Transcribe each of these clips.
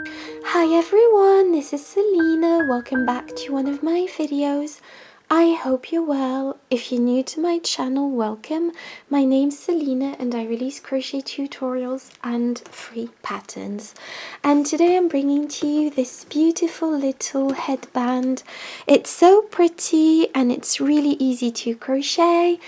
Hi everyone, this is Selina. Welcome back to one of my videos. I hope you're well. If you're new to my channel, welcome. My name's Selina and I release crochet tutorials and free patterns. And today I'm bringing to you this beautiful little headband. It's so pretty and it's really easy to crochet.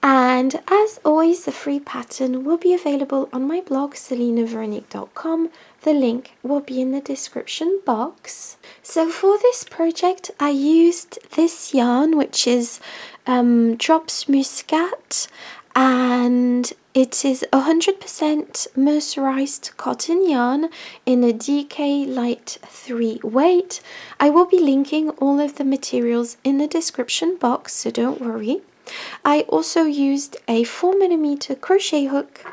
And as always, the free pattern will be available on my blog selinaveronique.com. The link will be in the description box. So for this project I used this yarn, which is Drops Muscat, and it is 100% mercerized cotton yarn in a DK Light 3 weight. I will be linking all of the materials in the description box, so don't worry. I also used a 4mm crochet hook,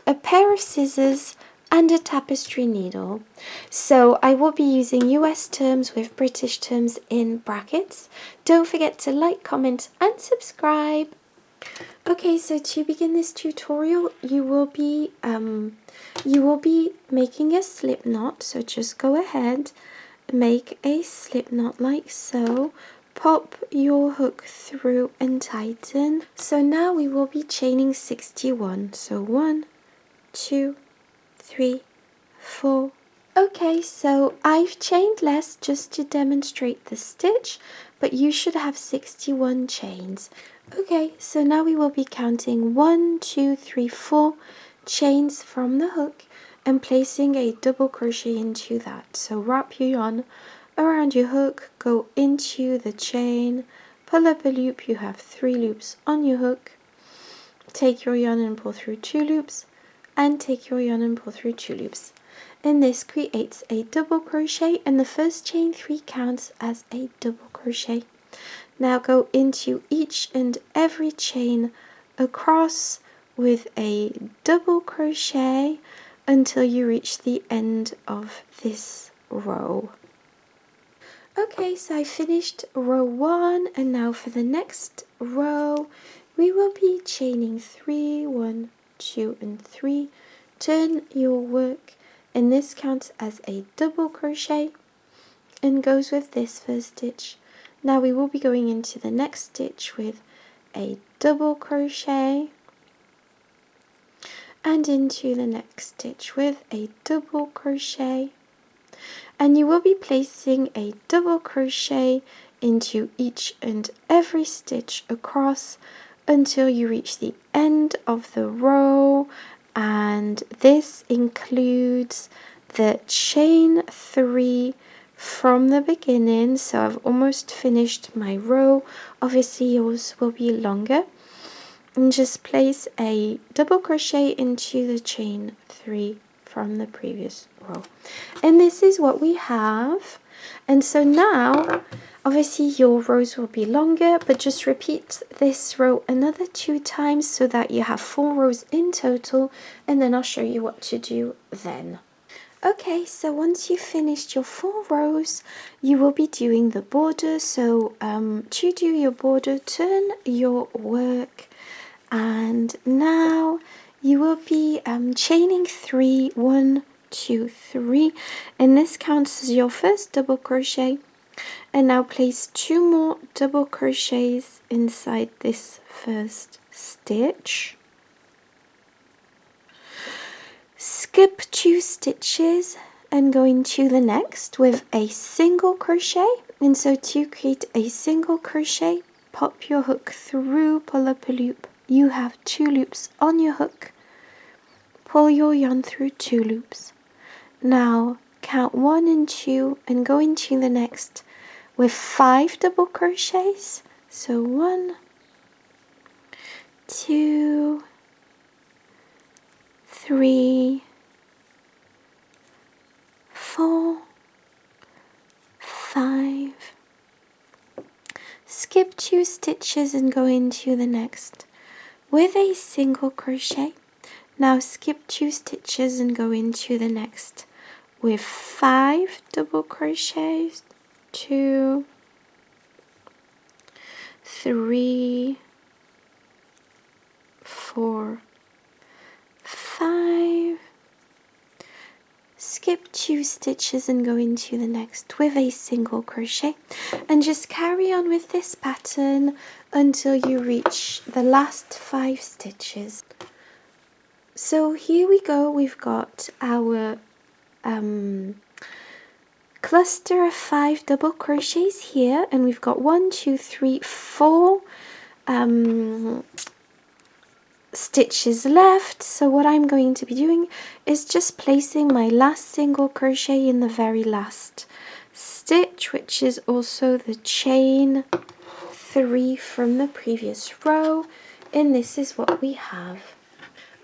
a pair of scissors and a tapestry needle. So I will be using US terms with British terms in brackets. Don't forget to like, comment and subscribe. Okay, so to begin this tutorial, you will be making a slip knot. So just go ahead, make a slip knot like so. Pop your hook through and tighten. So now we will be chaining 61. So 1, 2, 3, 4. Okay, so I've chained less just to demonstrate the stitch, but you should have 61 chains. Okay, so now we will be counting 1, 2, 3, 4 chains from the hook and placing a double crochet into that. So wrap your yarn around your hook, go into the chain, pull up a loop. You have 3 loops on your hook. Take your yarn and pull through 2 loops, and take your yarn and pull through 2 loops. And this creates a double crochet, and the first chain 3 counts as a double crochet. Now go into each and every chain across with a double crochet until you reach the end of this row. Okay, so I finished row 1, and now for the next row we will be chaining 3, 1, 2 and 3. Turn your work, and this counts as a double crochet and goes with this first stitch. Now we will be going into the next stitch with a double crochet and into the next stitch with a double crochet. And you will be placing a double crochet into each and every stitch across until you reach the end of the row, and this includes the chain 3 from the beginning. So I've almost finished my row. Obviously yours will be longer, and just place a double crochet into the chain 3 from the previous row. And this is what we have. And so now obviously your rows will be longer, but just repeat this row another 2 times so that you have 4 rows in total, and then I'll show you what to do then. Okay, so once you've finished your 4 rows, you will be doing the border. So to do your border, turn your work, and now you will be chaining 3, 1, 2, 3, and this counts as your first double crochet. And now place 2 more double crochets inside this first stitch. Skip 2 stitches and go into the next with a single crochet. And so to create a single crochet, pop your hook through, pull up a loop. You have 2 loops on your hook. Pull your yarn through 2 loops. Now count 1 and 2 and go into the next with 5 double crochets. So 1, 2, 3, 4, 5. Skip 2 stitches and go into the next with a single crochet. Now skip 2 stitches and go into the next with 5 double crochets. 2, 3, 4, 5. skip 2 stitches and go into the next with a single crochet, and just carry on with this pattern until you reach the last 5 stitches. So here we go, we've got our cluster of 5 double crochets here, and we've got 1, 2, 3, 4 stitches left. So what I'm going to be doing is just placing my last single crochet in the very last stitch, which is also the chain 3 from the previous row, and this is what we have.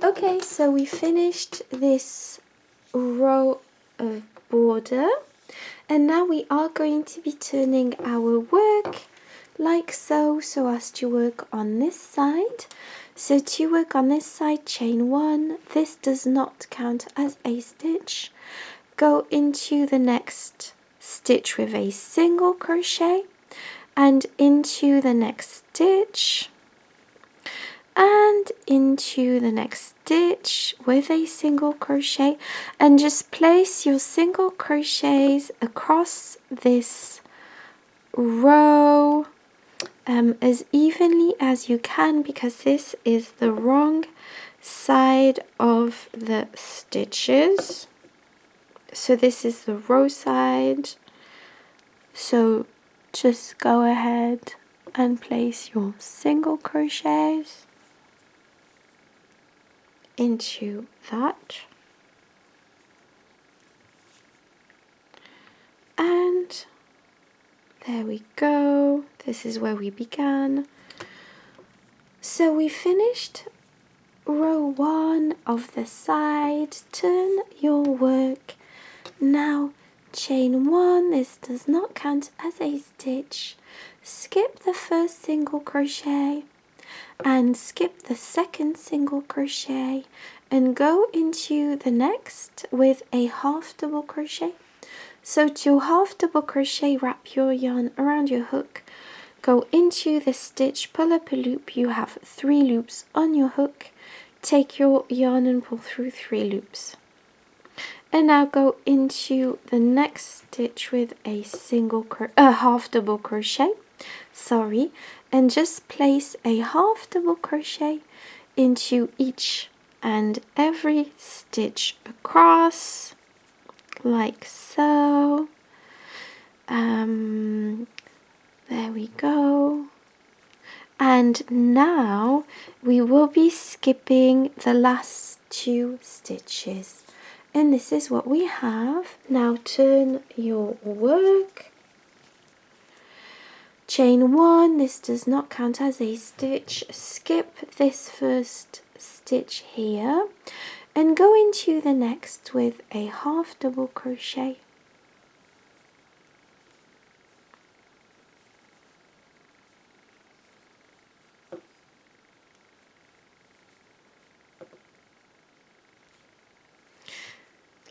Okay, so we finished this row of border, and now we are going to be turning our work like so as to work on this side. So to work on this side, chain 1, this does not count as a stitch. Go into the next stitch with a single crochet, and into the next stitch, and into the next stitch with a single crochet, and just place your single crochets across this row as evenly as you can, because this is the wrong side of the stitches. So this is the row side, so just go ahead and place your single crochets into that, and there we go. This is where we began. So we finished row 1 of the side. Turn your work. Now chain 1, this does not count as a stitch. Skip the first single crochet and skip the second single crochet, and go into the next with a half double crochet. So to half double crochet, wrap your yarn around your hook, go into the stitch, pull up a loop. You have 3 loops on your hook. Take your yarn and pull through 3 loops. And now go into the next stitch with a half double crochet, and just place a half double crochet into each and every stitch across, like so. There we go. And now we will be skipping the last 2 stitches, and this is what we have. Now turn your work. Chain 1, this does not count as a stitch. Skip this first stitch here and go into the next with a half double crochet.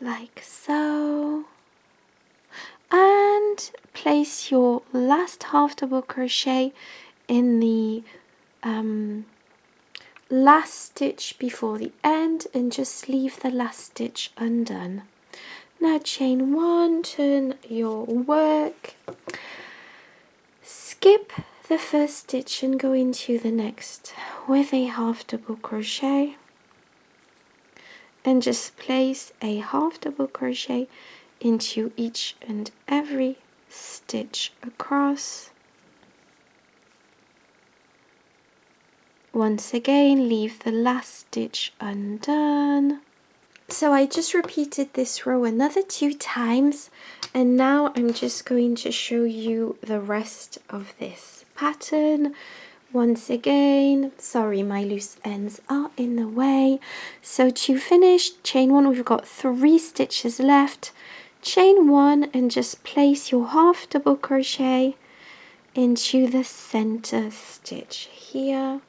Like so, and place your last half double crochet in the last stitch before the end, and just leave the last stitch undone. Now chain 1, turn your work, skip the first stitch and go into the next with a half double crochet, and just place a half double crochet into each and every stitch across. Once again, leave the last stitch undone. So I just repeated this row another 2 times, and now I'm just going to show you the rest of this pattern. Once again, sorry, my loose ends are in the way. So to finish, chain 1, we've got 3 stitches left. Chain 1 and just place your half double crochet into the center stitch here.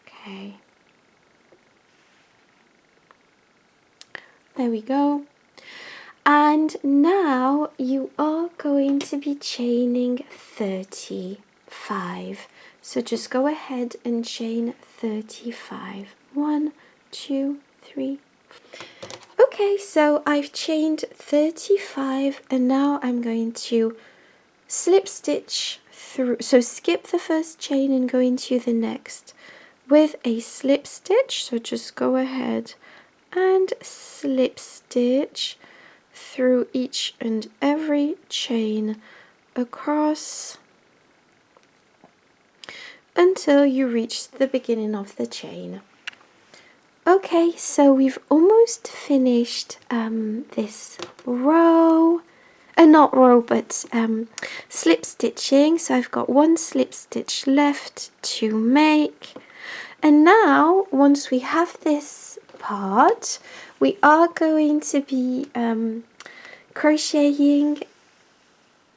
Okay. There we go. And now you are going to be chaining 35. So just go ahead and chain 35. 1, 2, 3. Okay, so I've chained 35 and now I'm going to slip stitch through, so skip the first chain and go into the next with a slip stitch. So just go ahead and slip stitch through each and every chain across until you reach the beginning of the chain. Okay, so we've almost finished this row, not row, but slip stitching. So I've got one slip stitch left to make. And now, once we have this part, we are going to be crocheting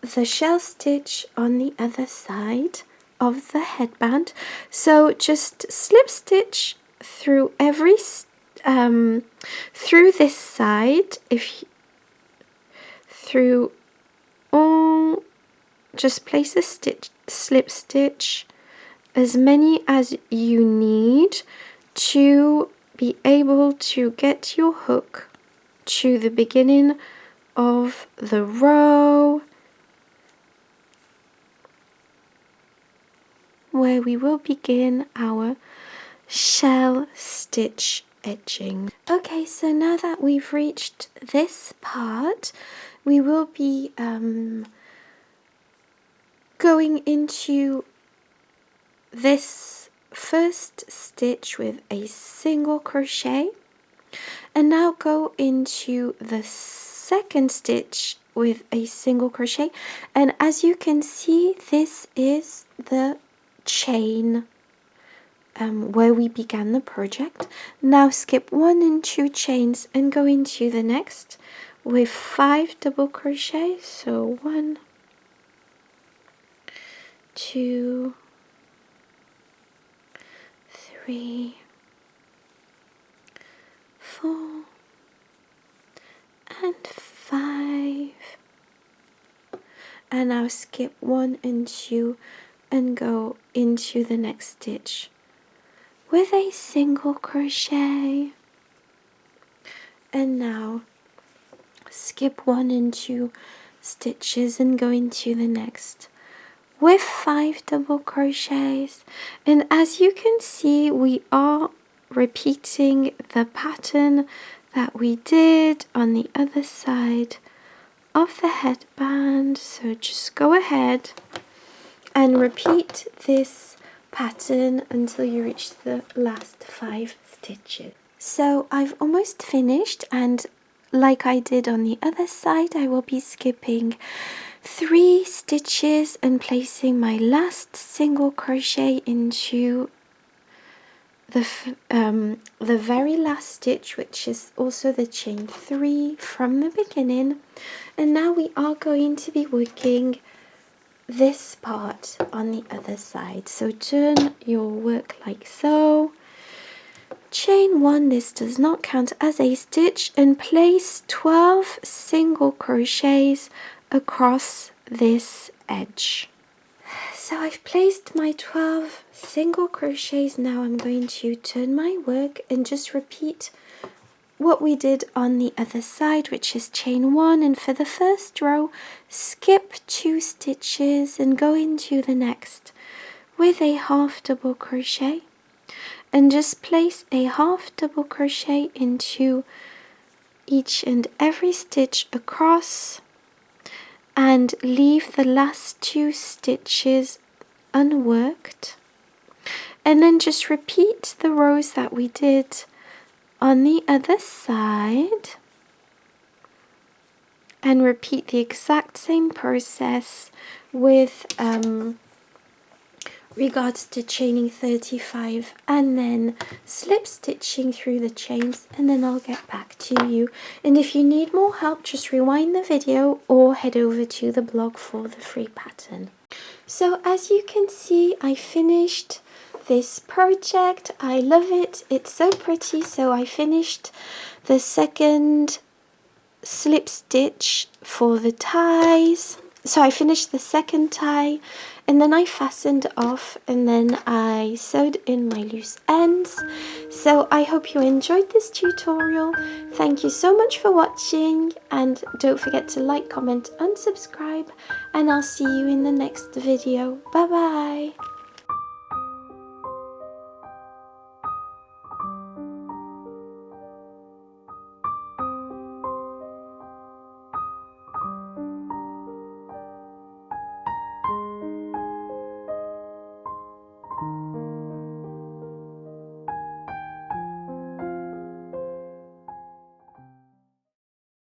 the shell stitch on the other side of the headband. So just slip stitch through every through this side, through all, just place a slip stitch as many as you need to be able to get your hook to the beginning of the row where we will begin our shell stitch edging. Okay, so now that we've reached this part, we will be going into this first stitch with a single crochet, and now go into the second stitch with a single crochet. And as you can see, this is the chain where we began the project. Now skip 1 and 2 chains and go into the next with 5 double crochets. So 1, 2, 3, 4, and 5. And now skip 1 and 2 and go into the next stitch with a single crochet. And now skip 1 and 2 stitches and go into the next with 5 double crochets. And as you can see, we are repeating the pattern that we did on the other side of the headband. So just go ahead and repeat this pattern until you reach the last 5 stitches. So I've almost finished, and like I did on the other side, I will be skipping 3 stitches and placing my last single crochet into the very last stitch, which is also the chain 3 from the beginning. And now we are going to be working this part on the other side. So turn your work like so, chain 1, this does not count as a stitch, and place 12 single crochets across this edge. So I've placed my 12 single crochets. Now I'm going to turn my work and just repeat what we did on the other side, which is chain 1, and for the first row skip 2 stitches and go into the next with a half double crochet, and just place a half double crochet into each and every stitch across, and leave the last 2 stitches unworked, and then just repeat the rows that we did on the other side and repeat the exact same process with regards to chaining 35 and then slip stitching through the chains, and then I'll get back to you. And if you need more help, just rewind the video or head over to the blog for the free pattern. So as you can see, I finished this project. I love it, it's so pretty. So I finished the second slip stitch for the ties. So I finished the second tie, and then I fastened off, and then I sewed in my loose ends. So I hope you enjoyed this tutorial. Thank you so much for watching, and don't forget to like, comment and subscribe, and I'll see you in the next video. Bye bye.